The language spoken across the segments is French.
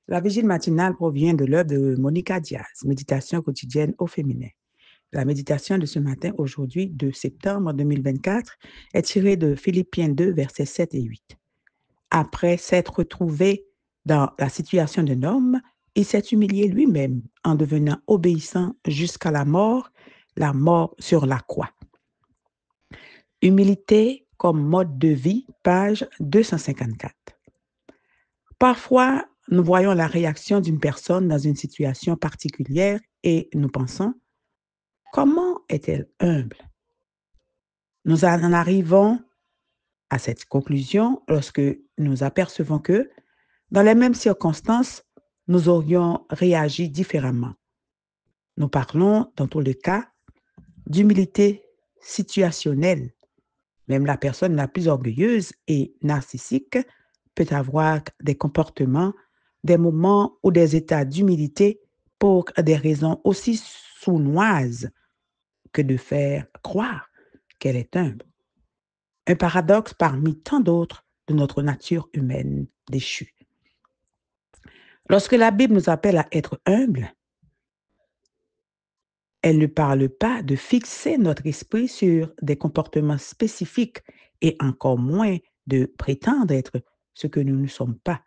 La vigile matinale provient de l'œuvre de Monica Diaz, Méditation quotidienne au féminin. La méditation de ce matin, aujourd'hui, 2 septembre 2024, est tirée de Philippiens 2, versets 7 et 8. Après s'être trouvé dans la situation d'un homme, il s'est humilié lui-même en devenant obéissant jusqu'à la mort sur la croix. Humilité comme mode de vie, page 254. Parfois, nous voyons la réaction d'une personne dans une situation particulière et nous pensons, comment est-elle humble? Nous en arrivons à cette conclusion lorsque nous apercevons que, dans les mêmes circonstances, nous aurions réagi différemment. Nous parlons, dans tous les cas, d'humilité situationnelle. Même la personne la plus orgueilleuse et narcissique peut avoir des comportements, des moments ou des états d'humilité pour des raisons aussi sournoises que de faire croire qu'elle est humble. Un paradoxe parmi tant d'autres de notre nature humaine déchue. Lorsque la Bible nous appelle à être humbles, elle ne parle pas de fixer notre esprit sur des comportements spécifiques et encore moins de prétendre être ce que nous ne sommes pas.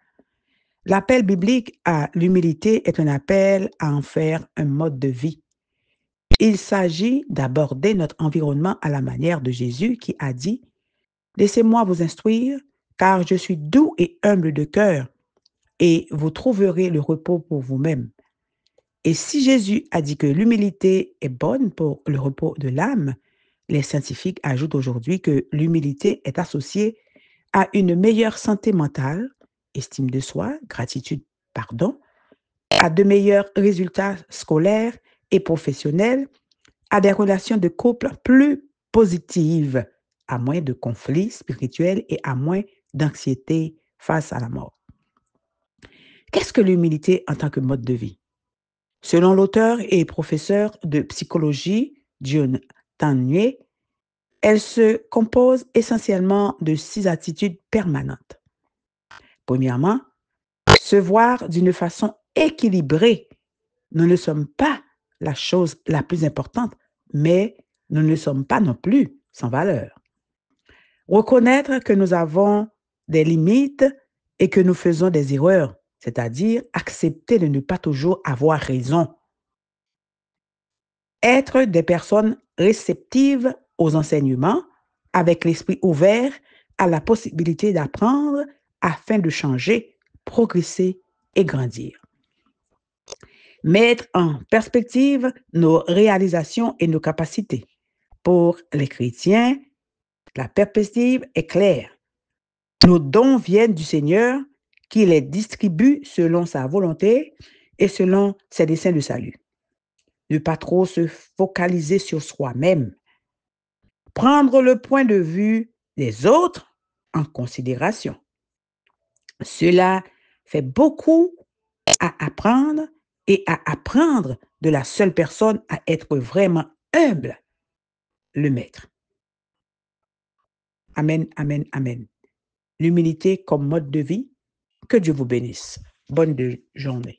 L'appel biblique à l'humilité est un appel à en faire un mode de vie. Il s'agit d'aborder notre environnement à la manière de Jésus qui a dit « Laissez-moi vous instruire, car je suis doux et humble de cœur, et vous trouverez le repos pour vous-même. » Et si Jésus a dit que l'humilité est bonne pour le repos de l'âme, les scientifiques ajoutent aujourd'hui que l'humilité est associée à une meilleure santé mentale, estime de soi, gratitude, pardon, à de meilleurs résultats scolaires et professionnels, à des relations de couple plus positives, à moins de conflits spirituels et à moins d'anxiété face à la mort. Qu'est-ce que l'humilité en tant que mode de vie? Selon l'auteur et professeur de psychologie, John Tannier, elle se compose essentiellement de 6 attitudes permanentes. Premièrement, se voir d'une façon équilibrée. Nous ne sommes pas la chose la plus importante, mais nous ne sommes pas non plus sans valeur. Reconnaître que nous avons des limites et que nous faisons des erreurs, c'est-à-dire accepter de ne pas toujours avoir raison. Être des personnes réceptives aux enseignements, avec l'esprit ouvert à la possibilité d'apprendre afin de changer, progresser et grandir. Mettre en perspective nos réalisations et nos capacités. Pour les chrétiens, la perspective est claire. Nos dons viennent du Seigneur qui les distribue selon sa volonté et selon ses desseins de salut. Ne pas trop se focaliser sur soi-même. Prendre le point de vue des autres en considération. Cela fait beaucoup à apprendre et à apprendre de la seule personne à être vraiment humble, le Maître. Amen, amen, amen. L'humilité comme mode de vie, que Dieu vous bénisse. Bonne journée.